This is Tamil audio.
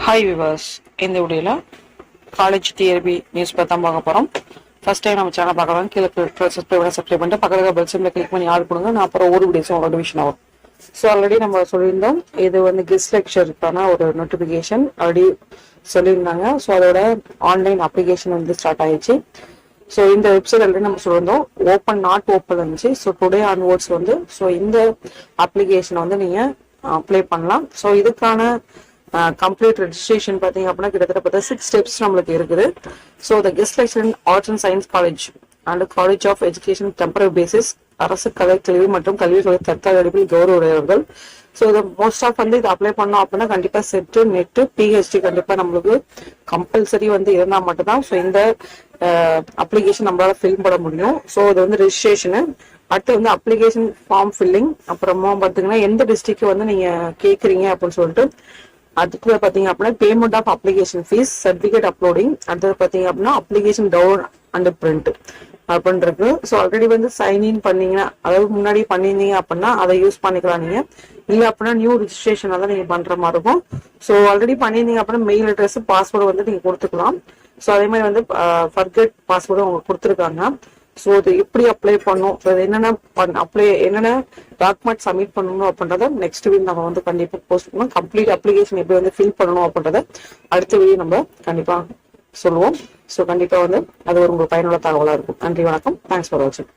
ஹாய் விவர்ஸ், இந்த வீடியோல காலேஜ் டிஆர்பி நியூஸ் பற்றி தான் பார்க்க போகிறோம். ஃபர்ஸ்ட் டைம் நம்ம சேனல் பார்க்கலாம், கீழே சப்ஸ்கிரைப் பண்ணிட்டு பக்கத்தில் பெல் சிம்பில் கிளிக் பண்ணி ஆள் கொடுங்க. நான் அப்புறம் ஒரு வீடியோஸும் ஒரு நோட்டிஃபிகேஷன் ஆகும். ஸோ ஆல்ரெடி நம்ம சொல்லியிருந்தோம், இது வந்து கெஸ்ட் லெக்சருக்கான ஒரு நோட்டிஃபிகேஷன் ஆல்ரெடி சொல்லியிருந்தாங்க. ஸோ அதோட ஆன்லைன் அப்ளிகேஷன் வந்து ஸ்டார்ட் ஆயிடுச்சு. ஸோ இந்த வெப்சைட் ஆல்ரெடி நம்ம சொல்லியிருந்தோம், ஓப்பன் நாட் ஓப்பன் இருந்துச்சு. ஸோ டுடே ஆன்வர்ட்ஸ் வந்து ஸோ இந்த அப்ளிகேஷனை வந்து நீங்கள் அப்ளை பண்ணலாம். ஸோ இதுக்கான கம்ப்ளீட் ரெஜிஸ்ட்ரேஷன் பார்த்தீங்க அப்படின்னா கிட்டத்தட்ட பார்த்தா 6 ஸ்டெப்ஸ் நம்மளுக்கு இருக்குது. So the guest lecture in arts and science college and college of education temporary basis, அரசு கல்வி மற்றும் கல்வித்துறை தற்காலிக அடிப்பில் கௌரவர்கள். ஸோ இதை மோஸ்ட் ஆஃப் வந்து இதை அப்ளை பண்ணோம் அப்படின்னா கண்டிப்பாக செட்டு நெட்டு பிஹெச்டி கண்டிப்பாக நம்மளுக்கு கம்பல்சரி வந்து இருந்தால் மட்டும்தான் ஸோ இந்த அப்ளிகேஷன் நம்மளால ஃபில் பண்ண முடியும். ஸோ இது வந்து ரெஜிஸ்ட்ரேஷனு, அடுத்து வந்து அப்ளிகேஷன் ஃபார்ம் ஃபில்லிங், அப்புறமா பார்த்தீங்கன்னா எந்த டிஸ்ட்ரிக்ட் வந்து நீங்கள் கேட்குறீங்க அப்படின்னு சொல்லிட்டு, அதுக்கு பார்த்தீங்க அப்படின்னா payment of application fees, certificate uploading, அடுத்தது பார்த்தீங்க அப்படின்னா அப்ளிகேஷன் டவுன் அண்ட் பிரிண்ட் அப்படின்றது. ஸோ ஆல்ரெடி வந்து சைன்இன் பண்ணீங்கன்னா, அதாவது முன்னாடி பண்ணியிருந்தீங்க அப்படின்னா அதை யூஸ் பண்ணிக்கலாம் நீங்கள். இல்லை அப்படின்னா நியூ ரிஜிஸ்ட்ரேஷன் தான் நீங்கள் பண்ணுற மாதிரி இருக்கும். ஸோ ஆல்ரெடி பண்ணியிருந்தீங்க அப்படின்னா மெயில் அட்ரஸ் பாஸ்வேர்டு வந்து நீங்கள் கொடுத்துக்கலாம். ஸோ அதே மாதிரி வந்து ஃபர்கெட் பாஸ்வேர்டு அவங்க கொடுத்துருக்காங்க. ஸோ இது எப்படி அப்ளை பண்ணும், என்னென்ன டாக்குமெண்ட் சப்மிட் பண்ணணும் அப்படின்றத நெக்ஸ்ட் வீக் நம்ம வந்து கண்டிப்பாக போஸ்ட் பண்ணுவோம். கம்ப்ளீட் அப்ளிகேஷன் எப்படி வந்து ஃபில் பண்ணணும் அப்படின்றத அடுத்த வீடியோ நம்ம கண்டிப்பாக சொல்லுவோம். ஸோ கண்டிப்பாக வந்து அது ஒரு உங்களுக்கு பயனுள்ள தகவலாக இருக்கும். நன்றி, வணக்கம். தேங்க்ஸ் ஃபார் வாட்சிங்.